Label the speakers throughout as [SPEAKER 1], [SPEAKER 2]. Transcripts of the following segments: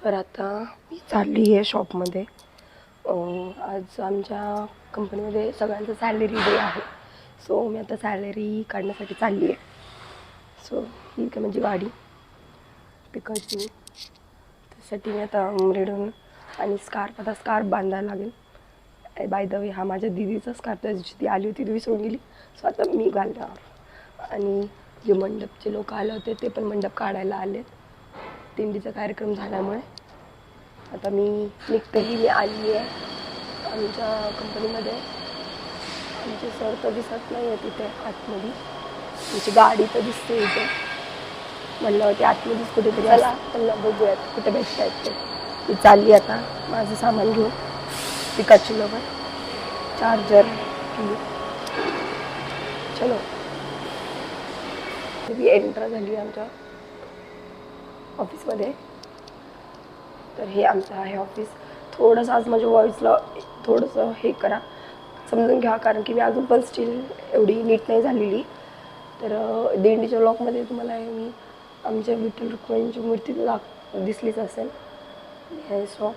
[SPEAKER 1] तर आता मी चालली आहे शॉपमध्ये. आज आमच्या कंपनीमध्ये सगळ्यांचं सॅलरी डे आहे. सो मी आता सॅलरी काढण्यासाठी चालली आहे. सो ही काय माझी गाडी पिकाची. त्यासाठी मी आता रेडी होऊन आणि आता स्कार्फ बांधायला लागेल. बाय द वे हा माझ्या दिदीचा स्कार्फ, त्या दिवशी ती आली होती ती विसरून गेली. सो आता मी घालणार. आणि जे मंडपचे लोक आले होते ते पण मंडप काढायला आले. दिंडीचा कार्यक्रम झाल्यामुळे आता मी निघतेही मी आली आहे आमच्या कंपनीमध्ये. आमचे सर तर दिसत नाही आहे तिथे आतमध्ये. आमची गाडी तर दिसते इथे. म्हणलं होते आतमध्येच कुठेतरी आला त्यांना बघूयात कुठे भेटत आहेत ते. मी चालली आता माझं सामान घेऊन पिकाची लवकर चार्जर चलो. मी एंटर झाली आमच्या ऑफिसमध्ये. तर हे आमचं आहे ऑफिस. थोडंसं आज माझ्या व्हॉईसला थोडंसं हे करा, समजून घ्या, कारण की मी अजून पण स्टील एवढी नीट नाही झालेली. तर दिंडीच्या ब्लॉकमध्ये तुम्हाला मी आमच्या विठ्ठल रुक्मिणीची मूर्ती दिसलीच असेल. सो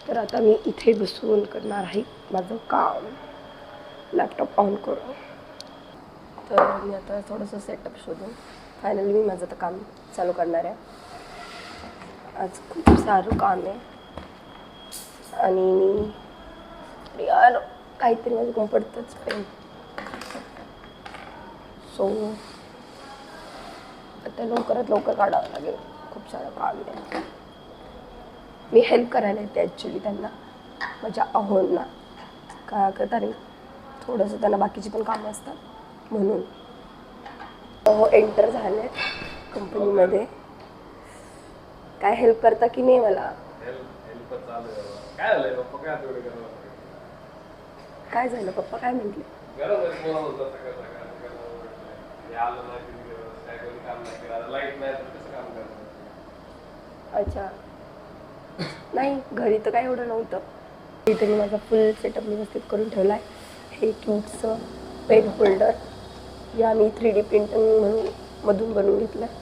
[SPEAKER 1] तर आता मी इथे बसून करणार आहे माझं काम, लॅपटॉप ऑन करून. तर मी आता थोडंसं सेटअप शोधून फायनली मी माझं आता काम चालू करणार आहे. आज खूप सारं काम आहे आणि यार काहीतरी माझं काम पडतंच पेन. सो आता लवकरात लवकर काढावं लागेल. खूप सारं काम आहे. मी हेल्प करायला येते ॲक्च्युली त्यांना, माझ्या अहोंना. काय करता रे, थोडंसं त्यांना बाकीची पण कामं असतात म्हणून. एंटर झाले कंपनीमध्ये. काय हेल्प करता की नाही मला? काय झालं पप्पा काय म्हटले? अच्छा, नाही घरी तर काय एवढं नव्हतं. इथे मी माझा फुल सेटअप व्यवस्थित करून ठेवला आहे. हे क्यूटचं पेन होल्डर जे आम्ही 3D प्रिंटिंग मधून बनवून घेतलं आहे.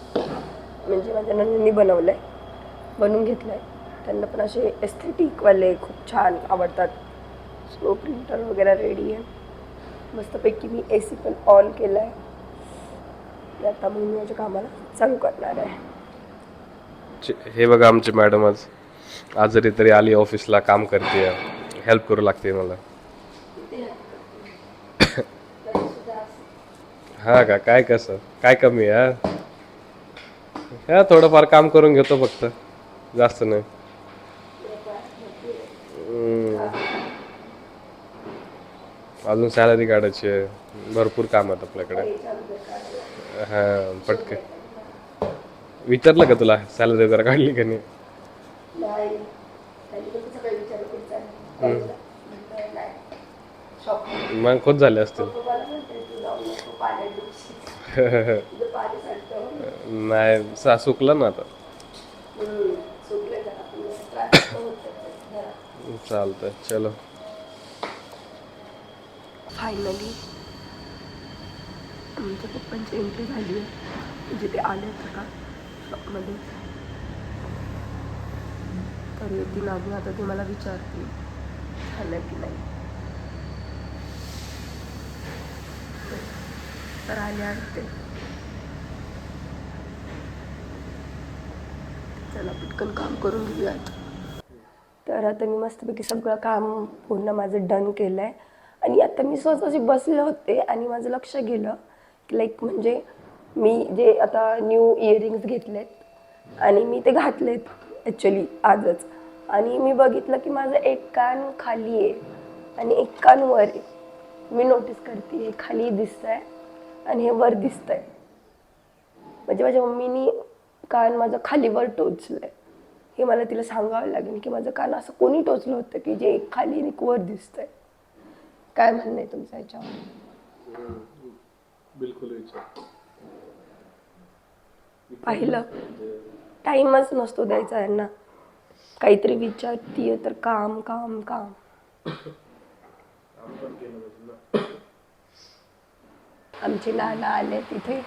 [SPEAKER 1] म्हणजे माझ्या नंदींनी बनवून घेतलं आहे. त्यांना पण असे एस्थेटिकवाले खूप छान आवडतात. सो प्रिंटर वगैरे रेडी आहे. मस्तपैकी मी AC पण ऑन केला आहे. आता मी माझ्या कामाला चालू करणार आहे.
[SPEAKER 2] हे बघा आमची मॅडम आज जरी तरी आली ऑफिसला, काम करते, हेल्प करू लागते मला. हा का, काय कसं काय कमी आहे? हा थोडंफार काम करून घेतो फक्त, जास्त नाही. अजून सॅलरी काढायची आहे, भरपूर काम आहेत आपल्याकडे. हा पटकन विचारलं का तुला सॅलरी वगैरे काढली का नाही? मग खुश झाले असतील. नाही सुकलं ना आता. चालतंय चलो.
[SPEAKER 1] फायनली आमच्या पप्पांची एंट्री झाली आहे. म्हणजे ते आले होते का शॉपमध्ये, तर येतील आधी. आता ते मला विचारतील झालं की नाही. तर आले आहेत ते. चला पटकन काम करून घेऊयात. तर आता मी मस्तपैकी सगळं काम पूर्ण माझं डन केलं आहे. आणि आता मी सहज बसले होते आणि माझं लक्ष गेलं की लाईक म्हणजे मी जे आता न्यू इयरिंग्स घेतलेत आणि मी ते घातलेत ॲक्च्युली आजच. आणि मी बघितलं की माझं एक कान खाली आहे आणि एक कान वर आहे. मी नोटीस करते हे खाली दिसत आहे आणि हे वर दिसत आहे. म्हणजे माझ्या मम्मीनी कान माझं खालीवर टोचलं आहे. हे मला तिला सांगावं लागेल की माझं कान असं कोणी टोचलं होतं की जे एक खाली आणि एक वर दिसतंय. काय म्हणणं आहे तुमचं याच्यावर?
[SPEAKER 2] बिलकुल
[SPEAKER 1] पाहिलं, टाइमच नसतो द्यायचा यांना. काहीतरी विचारतीये तर काम काम काम. आमचे नाना आले तिथे.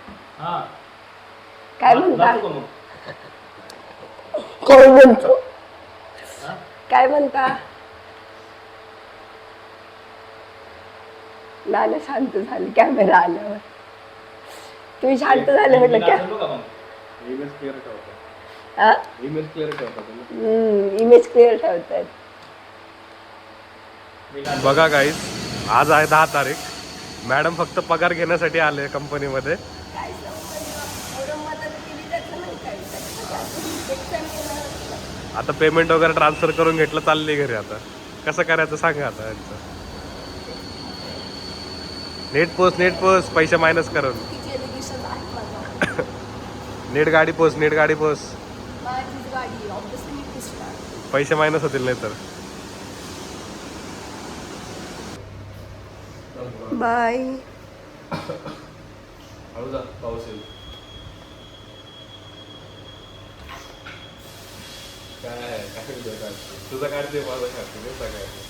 [SPEAKER 1] काय म्हणतात? कोण बोलतो? काय म्हणता? नाना शांत झाले कॅमेरा आल्यावर. तुम्ही शांत झाले म्हटलं क्या
[SPEAKER 2] इमेज क्लिअर ठेवतात.
[SPEAKER 1] हा?
[SPEAKER 2] इमेज क्लिअर ठेवतात.
[SPEAKER 1] इमेज क्लिअर ठेवतायत.
[SPEAKER 2] बघा गाईस, आज आहे 10 तारीख. मॅडम फक्त पगार घेण्यासाठी आले कंपनीमध्ये. आता पेमेंट वगैरे ट्रान्सफर करून घेतलं, चालली घरी. आता कसं करायचं सांगा आता यांचं. नेट पोस्ट पैसे मायनस करून. नेट गाडी पोस्ट पैसे मायनस होतील नाही तर.
[SPEAKER 1] बाय.
[SPEAKER 2] पाऊस येईल. काय तुझं काढते माझं खाते सगळ्यांनी.